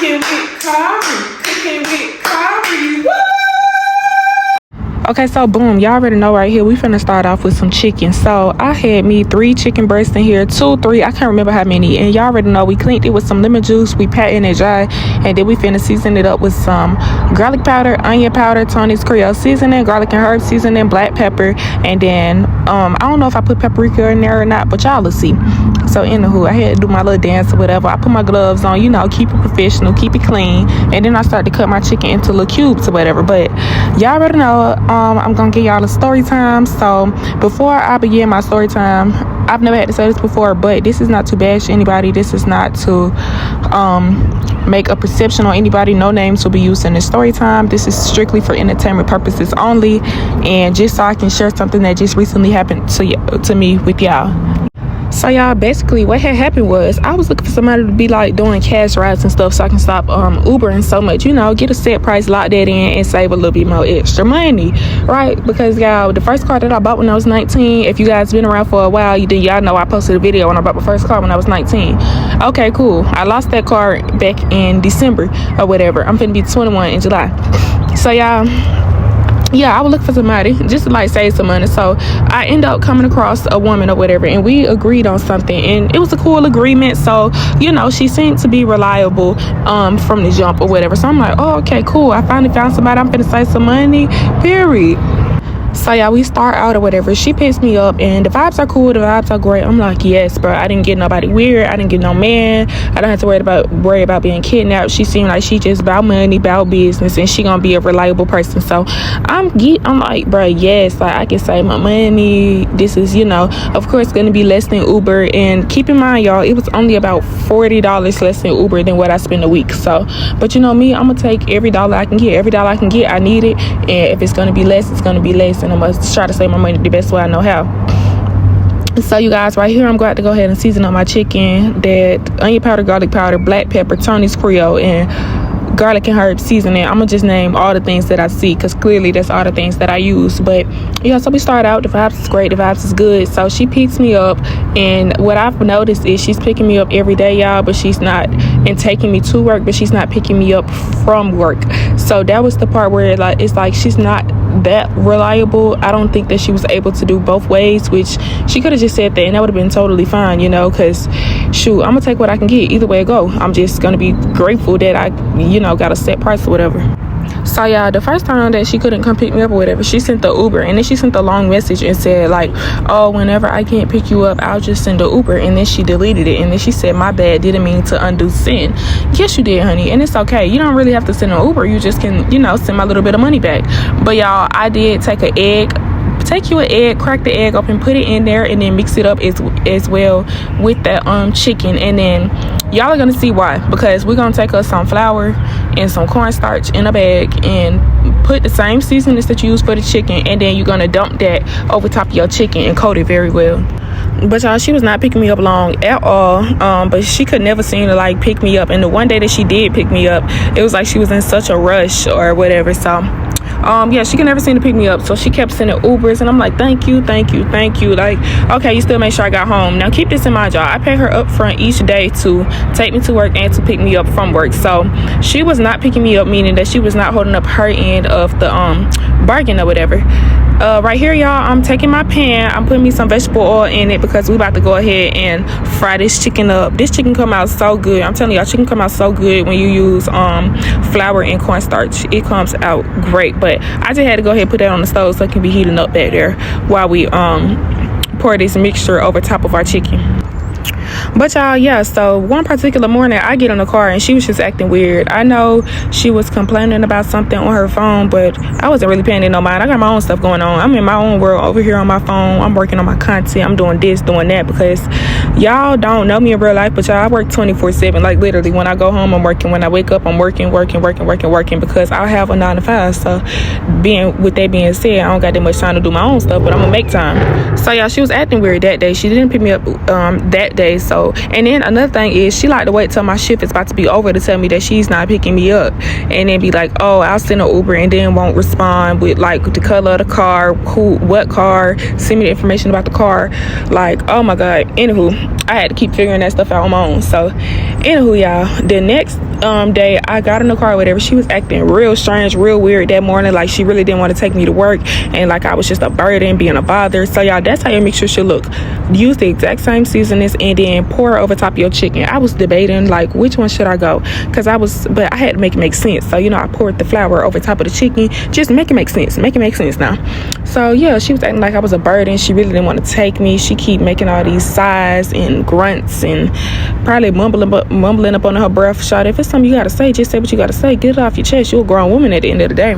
Cooking with Cari. Cooking with Cari. Woo! Okay, so boom, y'all already know right here, we finna start off with some chicken. So I had me 3 chicken breasts in here, 2, 3, I can't remember how many. And y'all already know we cleaned it with some lemon juice, we pat in a jar, and then we finna season it up with some garlic powder, onion powder, Tony's Creole seasoning, garlic and herb seasoning, black pepper, and then I don't know if I put paprika in there or not, but y'all will see. So anywho, I had to do my little dance or whatever. I put my gloves on, you know, keep it professional, keep it clean, and then I started to cut my chicken into little cubes or whatever. But y'all already know, I'm gonna give y'all a story time. So before I begin my story time, I've never had to say this before, but this is not to bash anybody. This is not to make a perception on anybody. No names will be used in this story time. This is strictly for entertainment purposes only, and just so I can share something that just recently happened to me with y'all. So y'all, basically what had happened was I was looking for somebody to be like doing cash rides and stuff so I can stop Ubering so much, you know, get a set price, lock that in, and save a little bit more extra money, right? Because y'all, the first car that I bought when I was 19, if you guys been around for a while, y'all know I posted a video when I bought my first car when I was 19. Okay, cool. I lost that car back in December or whatever. I'm finna be 21 in July. So y'all, yeah, I would look for somebody just to like save some money. So I end up coming across a woman or whatever, and we agreed on something, and it was a cool agreement. So, you know, she seemed to be reliable from the jump or whatever. So I'm like, oh, okay, cool, I finally found somebody. I'm gonna save some money, period. So yeah, we start out or whatever. She picks me up, and the vibes are cool, the vibes are great. I'm like, yes, bro, I didn't get nobody weird, I didn't get no man, I don't have to worry about being kidnapped. She seemed like she just about money, about business, and she gonna be a reliable person. So I'm like, bro, yes, like I can save my money. This is, you know, of course gonna be less than Uber, and keep in mind, y'all, it was only about $40 less than Uber than what I spend a week. So, but you know me, I'm gonna take every dollar I can get. Every dollar I can get, I need it, and if it's gonna be less, it's gonna be less, and I must try to save my money the best way I know how. So you guys, right here, I'm going to go ahead and season up my chicken. That onion powder, garlic powder, black pepper, Tony's Creole, and garlic and herb seasoning. I'm gonna just name all the things that I see, because clearly that's all the things that I use. But yeah, so we start out, the vibes is great, the vibes is good. So she picks me up, and what I've noticed is she's picking me up every day, y'all, but she's not, and taking me to work, but she's not picking me up from work. So that was the part where it's like she's not that reliable. I don't think that she was able to do both ways, which she could have just said that, and that would have been totally fine, you know, because shoot, I'm gonna take what I can get either way it go. I'm just gonna be grateful that I, you know, got a set price or whatever. So yeah, the first time that she couldn't come pick me up or whatever, she sent the Uber, and then she sent a long message and said like, oh, whenever I can't pick you up, I'll just send the Uber. And then she deleted it, and then she said, my bad, didn't mean to undo send. Yes, you did, honey, and it's okay. You don't really have to send an Uber, you just can, you know, send my little bit of money back. But y'all, I did take an egg, crack the egg up and put it in there, and then mix it up as well with that chicken. And then y'all are gonna see why, because we're gonna take us some flour and some cornstarch in a bag and put the same seasonings that you use for the chicken, and then you're gonna dump that over top of your chicken and coat it very well. But y'all, she was not picking me up long at all, but she could never seem to like pick me up. And the one day that she did pick me up, it was like she was in such a rush or whatever. So yeah, she could never seem to pick me up, so she kept sending Ubers, and I'm like, thank you, like, okay, you still make sure I got home. Now keep this in mind, y'all, I pay her up front each day to take me to work and to pick me up from work. So she was not picking me up, meaning that she was not holding up her end of the bargain or whatever. Right here, y'all, I'm taking my pan, I'm putting me some vegetable oil in it, because we about to go ahead and fry this chicken up. This chicken come out so good. I'm telling y'all, chicken come out so good when you use flour and cornstarch. It comes out great. But I just had to go ahead and put that on the stove so it can be heating up back there while we pour this mixture over top of our chicken. But y'all, yeah, so one particular morning I get in the car and she was just acting weird. I know she was complaining about something on her phone, but I wasn't really paying it no mind. I got my own stuff going on. I'm in my own world over here on my phone. I'm working on my content. I'm doing this, doing that, because y'all don't know me in real life, but y'all, I work 24/7. Like literally, when I go home, I'm working. When I wake up, I'm working, because I have a 9 to 5. So with that being said, I don't got that much time to do my own stuff, but I'm gonna make time. So y'all, she was acting weird that day. She didn't pick me up that day. day. So, and then another thing is she like to wait till my shift is about to be over to tell me that she's not picking me up, and then be like, oh, I'll send an Uber, and then won't respond with like the color of the car, what car, send me the information about the car. Like, oh my god. Anywho, I had to keep figuring that stuff out on my own. So anywho, y'all, the next day I got in the car or whatever, she was acting real strange, real weird that morning. Like she really didn't want to take me to work, and like I was just a burden, being a bother. So y'all, that's how your mixture should look. Use the exact same seasonings and then pour it over top of your chicken. I was debating like which one should I go, because but I had to make it make sense. So you know, I poured the flour over top of the chicken, just make it make sense now. So yeah, she was acting like I was a burden. She really didn't want to take me. She keep making all these sighs and grunts and probably mumbling up under her breath. Shot, if it's something you gotta say, just say what you gotta say. Get it off your chest. You're a grown woman at the end of the day.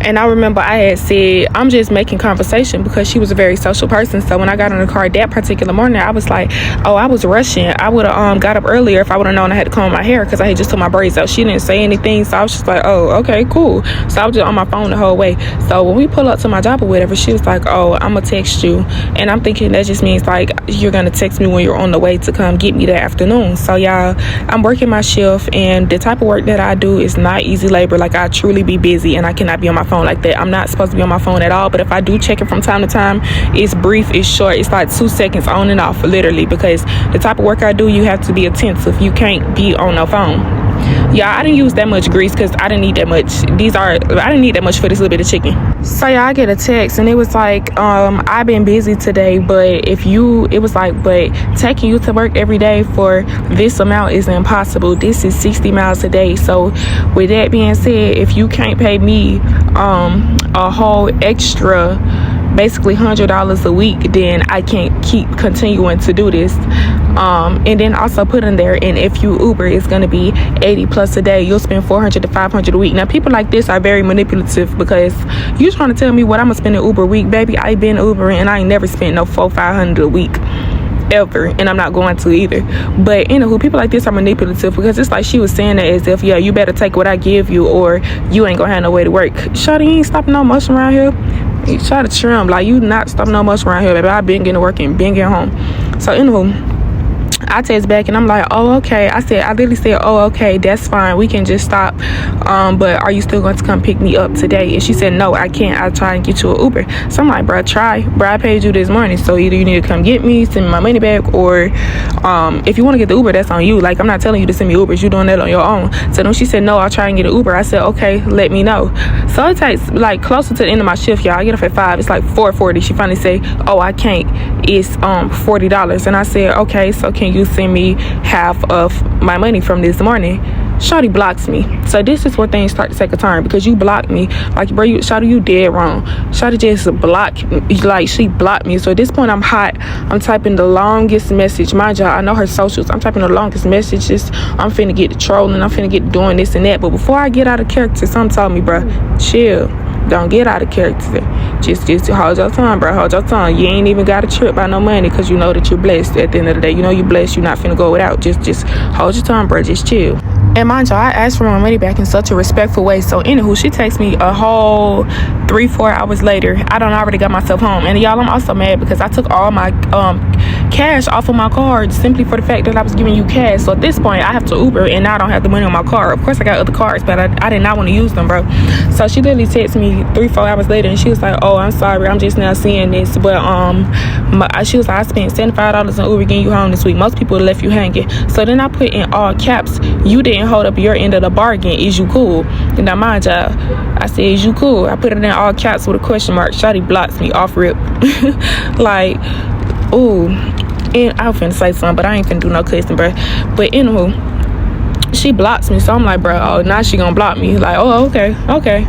And I remember I had said, I'm just making conversation, because she was a very social person. So when I got in the car that particular morning, I was like, oh, I was rushing. I would have got up earlier if I would have known I had to comb my hair, because I had just took my braids out. She didn't say anything. So I was just like, oh, okay, cool. So I was just on my phone the whole way. So when we pull up to my job or whatever, she was like, oh, I'm going to text you. And I'm thinking that just means like you're going to text me when you're on the way to come get me that afternoon. So y'all, I'm working my shift, and the type of work that I do is not easy labor. Like I truly be busy, and I cannot be on my phone like that. I'm not supposed to be on my phone at all, but if I do check it from time to time, it's brief, it's short, it's like 2 seconds on and off, literally, because the type of work I do, you have to be attentive. You can't be on no phone. Yeah, I didn't use that much grease because I didn't need that much. I didn't need that much for this little bit of chicken. So yeah, I get a text, and it was like, I've been busy today, but but taking you to work every day for this amount is impossible. This is 60 miles a day. So with that being said, if you can't pay me a whole extra basically $100 a week, then I can't keep continuing to do this. And then also put in there, and if you Uber, it's going to be 80 plus a day. You'll spend 400 to 500 a week. Now people like this are very manipulative, because you trying to tell me what I'm gonna spend an Uber a week. Baby, I been Ubering and I ain't never spent no 400-500 a week ever, and I'm not going to either. But anywho, people like this are manipulative, because it's like she was saying that as if, yeah, you better take what I give you or you ain't gonna have no way to work. Shawty, you ain't stopping no motion around here. You try to trim, like you not stopping no motion around here, baby. I've been getting to work and been getting home. So anywho, I text back and I'm like, oh, okay. I literally said, oh, okay, that's fine. We can just stop. But are you still going to come pick me up today? And she said, no, I can't. I'll try and get you an Uber. So I'm like, bro, I paid you this morning. So either you need to come get me, send me my money back, or if you want to get the Uber, that's on you. Like, I'm not telling you to send me Ubers. You're doing that on your own. So then she said, no, I'll try and get an Uber. I said, okay, let me know. So it takes like closer to the end of my shift, y'all. I get off at 5. It's like 4:40. She finally say, oh, I can't. It's $40. And I said, okay, so can you send me half of my money from this morning? Shawty blocks me. So this is where things start to take a turn, because you blocked me. Like, bro, Shawty, you dead wrong. Shawty just blocked me. Like, she blocked me. So at this point, I'm hot. I'm typing the longest message. Mind you, I know her socials. I'm typing the longest messages. I'm finna get to trolling. I'm finna get to doing this and that. But before I get out of character, something told me, bro, chill. Don't get out of character. Just hold your tongue, bro. Hold your tongue. You ain't even got a trip by no money, because you know that you're blessed. At the end of the day, you know you're blessed. You're not finna go without. Just hold your tongue, bro. Just chill. And mind you, I asked for my money back in such a respectful way. So anywho, she texts me a whole 3-4 hours later. I done already got myself home. And y'all, I'm also mad because I took all my cash off of my card simply for the fact that I was giving you cash. So at this point, I have to Uber, and now I don't have the money on my card. Of course, I got other cards, but I did not want to use them, bro. So she literally texted me 3-4 hours later, and she was like, oh, I'm sorry, I'm just now seeing this. But she was like, I spent $75 on Uber getting you home this week. Most people left you hanging. So then I put in all caps, you didn't hold up your end of the bargain. Is you cool? And now mind you, I said, is you cool? I put it in all caps with a question mark. Shawty blocks me off rip. Like, ooh. And I was finna say something, but I ain't finna do no cussing, bro. But anywho, she blocks me. So I'm like, bro, oh, now she gonna block me. Like, oh, okay,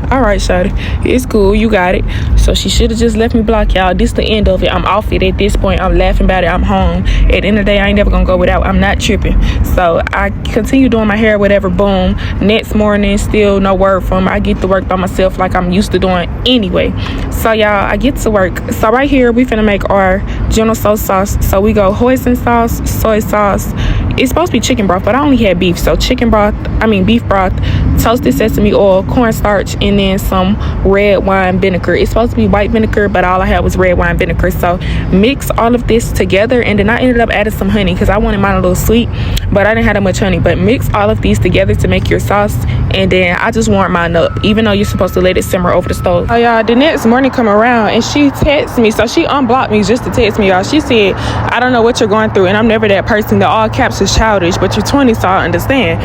all right, shawty, it's cool, you got it. So she should have just left me block, y'all. This the end of it. I'm off it at this point. I'm laughing about it. I'm home. At the end of the day, I ain't never gonna go without. I'm not tripping. So I continue doing my hair, whatever. Boom. Next morning, still no word from her. I get to work by myself like I'm used to doing anyway. So y'all, I get to work. So right here, we finna make our General sauce. So we go hoisin sauce, soy sauce. It's supposed to be chicken broth, but I only had beef, so chicken beef broth, toasted sesame oil, cornstarch, and then some red wine vinegar. It's supposed to be white vinegar, but all I had was red wine vinegar. So mix all of this together, and then I ended up adding some honey because I wanted mine a little sweet, but I didn't have that much honey. But mix all of these together to make your sauce, and then I just warmed mine up, even though you're supposed to let it simmer over the stove. Oh y'all, the next morning come around and she texts me. So she unblocked me just to text me, y'all. She said, I don't know what you're going through, and I'm never that person. The all caps is childish, but you're 20, so I understand. ...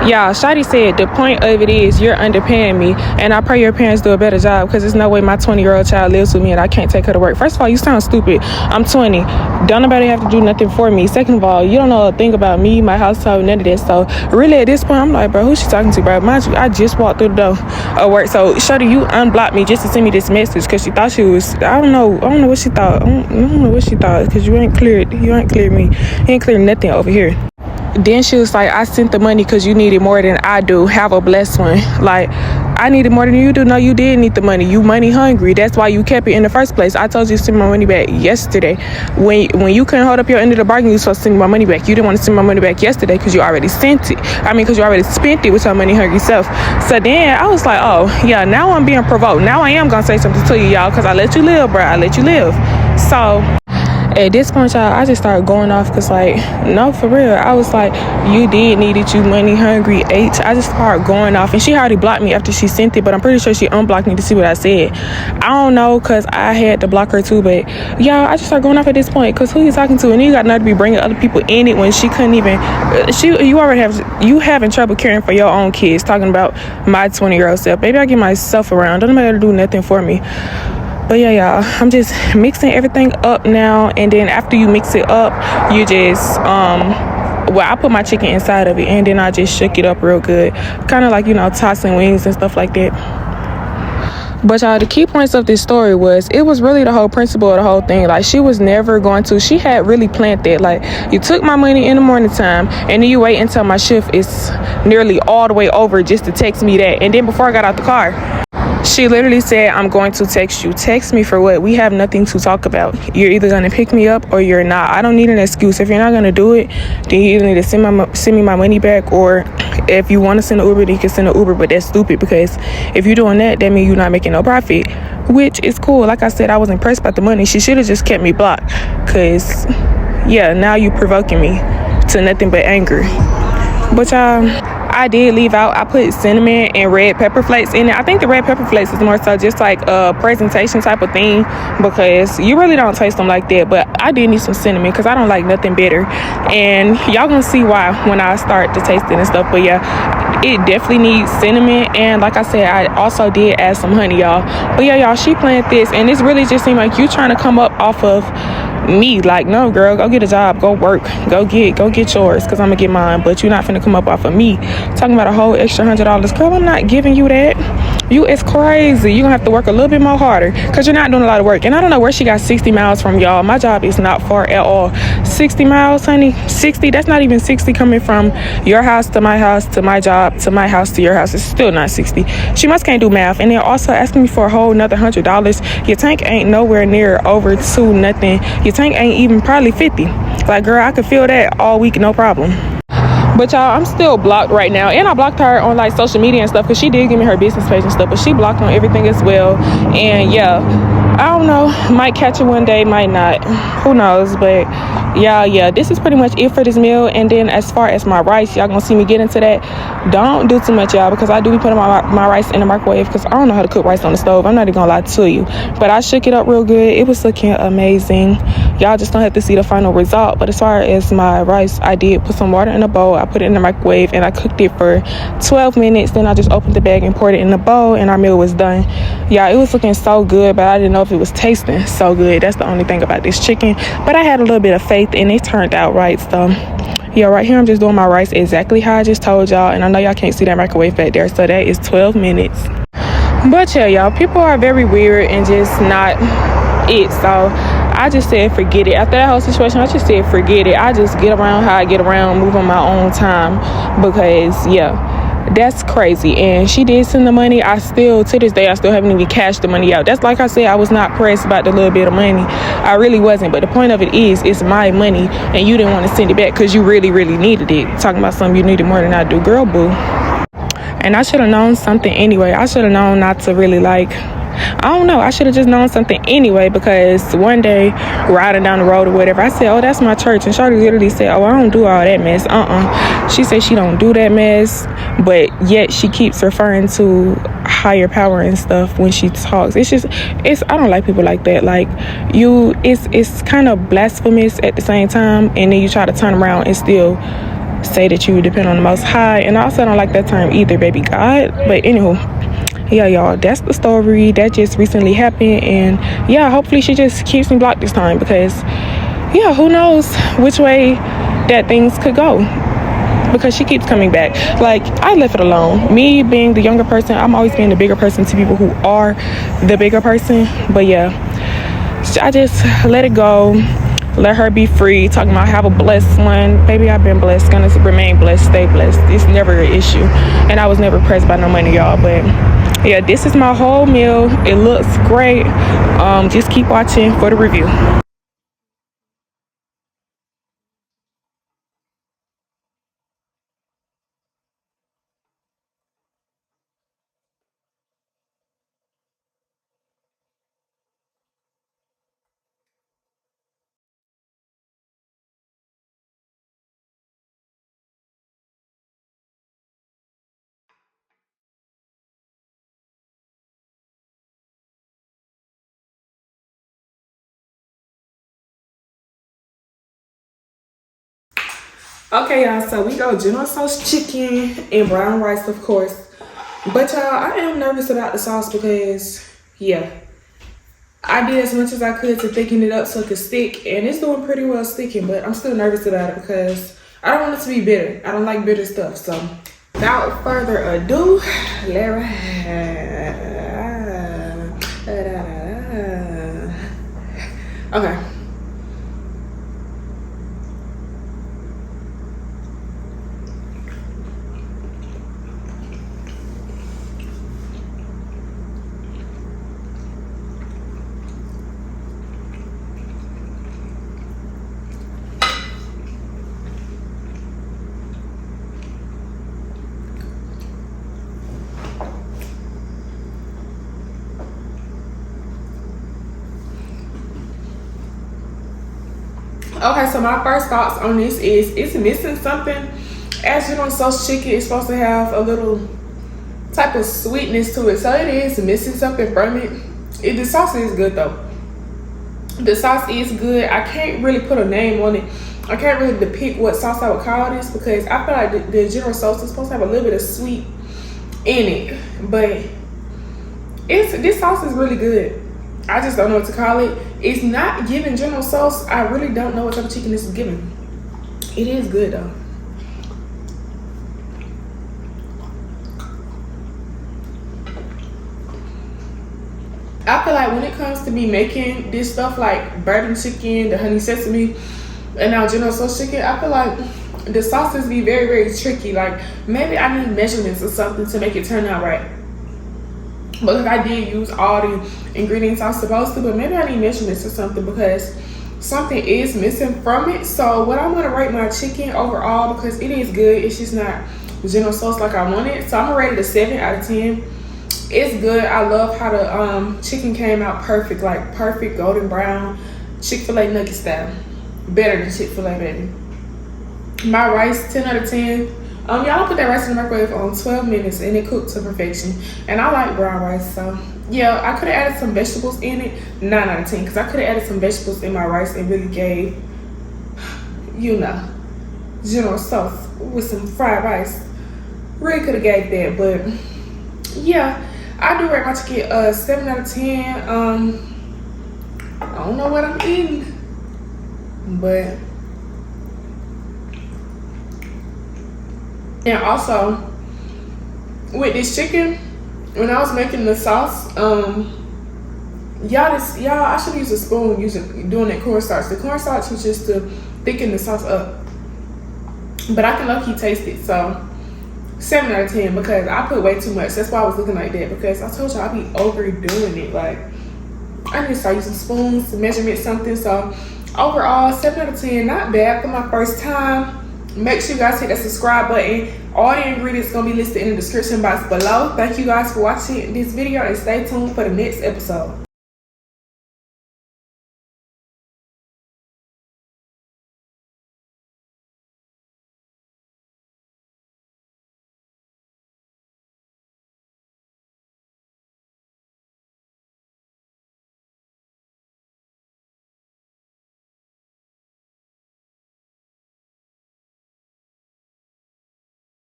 Y'all, Shawty said the point of it is you're underpaying me, and I pray your parents do a better job, because there's no way my 20-year-old child lives with me and I can't take her to work. First of all, you sound stupid. I'm 20. Don't nobody have to do nothing for me. Second of all, you don't know a thing about me, my household, none of that. So really at this point, I'm like, bro, who's she talking to, bro? Mind you, I just walked through the door of work. So Shawty, you unblocked me just to send me this message because she thought she was, I don't know what she thought. I don't know what she thought, because you ain't cleared me. You ain't cleared nothing over here. Then she was like, I sent the money because you needed more than I do. Have a blessed one. Like, I needed more than you do. No, you did need the money. You money hungry. That's why you kept it in the first place. I told you to send my money back yesterday. When you couldn't hold up your end of the bargain, you were supposed to send my money back. You didn't want to send my money back yesterday because you already sent it. Because you already spent it with your money hungry self. So then I was like, oh, yeah, now I'm being provoked. Now I am going to say something to you, y'all, because I let you live, bro. I let you live. So at this point, y'all, I just started going off because, like, no, for real. I was like, you did need it, you money hungry H. I just started going off, and she already blocked me after she sent it, but I'm pretty sure she unblocked me to see what I said. I don't know, because I had to block her too, but y'all, I just started going off at this point, because who you talking to? And you got not to be bringing other people in it when she couldn't even, you having trouble caring for your own kids, talking about my 20-year-old self. Baby, I get myself around. Don't nobody do nothing for me. But yeah, y'all, I'm just mixing everything up now, and then after you mix it up, you just I put my chicken inside of it, and then I just shook it up real good, kind of like, tossing wings and stuff like that. But y'all, the key points of this story was, it was really the whole principle of the whole thing. Like, she was never going to, she had really planned that. Like, you took my money in the morning time, and then you wait until my shift is nearly all the way over just to text me that. And then before I got out the car, she literally said, I'm going to text you. Text me for what? We have nothing to talk about. You're either going to pick me up or you're not. I don't need an excuse. If you're not going to do it, then you either need to send me my money back, or if you want to send an Uber, then you can send an Uber. But that's stupid, because if you're doing that, that means you're not making no profit, which is cool. Like I said, I was impressed by the money. She should have just kept me blocked, because, yeah, now you provoking me to nothing but anger. But y'all, I did leave out, I put cinnamon and red pepper flakes in it. I think the red pepper flakes is more so just like a presentation type of thing, because you really don't taste them like that. But I did need some cinnamon because I don't like nothing bitter, and y'all gonna see why when I start to taste it and stuff. But yeah, it definitely needs cinnamon, and like I said, I also did add some honey, y'all. But yeah, y'all, she planned this, and this really just seemed like you trying to come up off of me. Like, no, girl, go get a job, go work, go get yours, because I'm gonna get mine. But you're not finna come up off of me talking about a whole extra $100. Girl, I'm not giving you that. You is crazy. You're gonna have to work a little bit more harder, because you're not doing a lot of work. And I don't know where she got 60 miles from, y'all. My job is not far at all. 60 miles, honey. 60, that's not even 60 coming from your house to my house to my job to my house to your house. It's still not 60. She must can't do math. And they're also asking me for a whole another $100. Your tank ain't nowhere near over to nothing. Your tank ain't even probably 50. Like, girl, I could feel that all week, no problem. But y'all, I'm still blocked right now, and I blocked her on like social media and stuff, because she did give me her business page and stuff, but she blocked on everything as well. And yeah, I don't know, might catch it one day, might not, who knows. But yeah, this is pretty much it for this meal. And then as far as my rice, y'all gonna see me get into that. Don't do too much, y'all, because I do be putting my rice in the microwave, because I don't know how to cook rice on the stove. I'm not even gonna lie to you, but I shook it up real good. It was looking amazing. Y'all just gonna have to see the final result. But as far as my rice, I did put some water in a bowl, I put it in the microwave, and I cooked it for 12 minutes. Then I just opened the bag and poured it in the bowl, and our meal was done. Yeah, it was looking so good, but I didn't know if it was tasting so good. That's the only thing about this chicken, but I had a little bit of faith, and it turned out right. So yeah, right here I'm just doing my rice exactly how I just told y'all, and I know y'all can't see that microwave back there, so that is 12 minutes. But yeah, y'all, people are very weird and just not it. So I just said forget it. After that whole situation, I just said forget it. I just get around how I get around, move on my own time, because yeah, That's crazy. And she did send the money. To this day, I still haven't even cashed the money out. That's like I said, I was not pressed about the little bit of money. I really wasn't. But the point of it is, it's my money, and you didn't want to send it back because you really, really needed it. Talking about something you needed more than I do. Girl, boo. And I should have known something anyway. I should have known not to really I don't know. I should have just known something anyway, because one day riding down the road or whatever, I said, oh, that's my church. And Shawty literally said, oh, I don't do all that mess. She said she don't do that mess, but yet she keeps referring to higher power and stuff when she talks. I don't like people like that. It's kind of blasphemous at the same time, and then you try to turn around and still say that you depend on the Most High. And I also don't like that term either, baby God. But anywho, yeah, y'all, that's the story that just recently happened. And yeah, hopefully she just keeps me blocked this time, because yeah, who knows which way that things could go, because she keeps coming back. I left it alone. Me being the younger person, I'm always being the bigger person to people who are the bigger person. But yeah, I just let it go. Let her be free. Talking about have a blessed one. Baby, I've been blessed. Gonna remain blessed. Stay blessed. It's never an issue. And I was never pressed by no money, y'all. But yeah, this is my whole meal. It looks great. Just keep watching for the review. Okay, y'all, so we go General Tso's chicken and brown rice, of course. But y'all, I am nervous about the sauce because, yeah, I did as much as I could to thicken it up so it could stick, and it's doing pretty well sticking, but I'm still nervous about it because I don't want it to be bitter. I don't like bitter stuff. So without further ado, okay. Okay, so my first thoughts on this is it's missing something. As you know, Tso's chicken is supposed to have a little type of sweetness to it, so it is missing something from it. The sauce is good though. The sauce is good. I can't really put a name on it. I can't really depict what sauce I would call this, because I feel like the General Tso's is supposed to have a little bit of sweet in it, but this sauce is really good. I just don't know what to call it. It's not giving General Tso's. I really don't know what type of chicken this is giving. It is good though. I feel like when it comes to me making this stuff like bourbon chicken, the honey sesame, and now General Tso's chicken, I feel like the sauces be very, very tricky. Like maybe I need measurements or something to make it turn out right. But I did use all the ingredients I was supposed to, but maybe I need measurements or something, because something is missing from it. So what I'm gonna rate my chicken overall, because it is good, it's just not General Tso's like I wanted. So I'm gonna rate it a 7 out of 10. It's good. I love how the chicken came out perfect, like perfect golden brown, Chick-fil-A nugget style. Better than Chick-fil-A, baby. My rice, 10 out of 10. Y'all put that rice in the microwave on 12 minutes and it cooked to perfection. And I like brown rice, so yeah, I could have added some vegetables in it. 9 out of 10, because I could have added some vegetables in my rice and really gave, you know, General Tso's with some fried rice. Really could have gave that, but yeah, I do rate my chicken 7 out of 10. I don't know what I'm eating, but. And also, with this chicken, when I was making the sauce, y'all, I should use a spoon doing that cornstarch. The cornstarch was just to thicken the sauce up, but I can low-key taste it. So 7 out of 10 because I put way too much. That's why I was looking like that, because I told y'all I be overdoing it. Like, I need to start using spoons to measurement something. So overall, 7 out of 10, not bad for my first time. Make sure you guys hit that subscribe button. All the ingredients gonna be listed in the description box below. Thank you guys for watching this video and stay tuned for the next episode.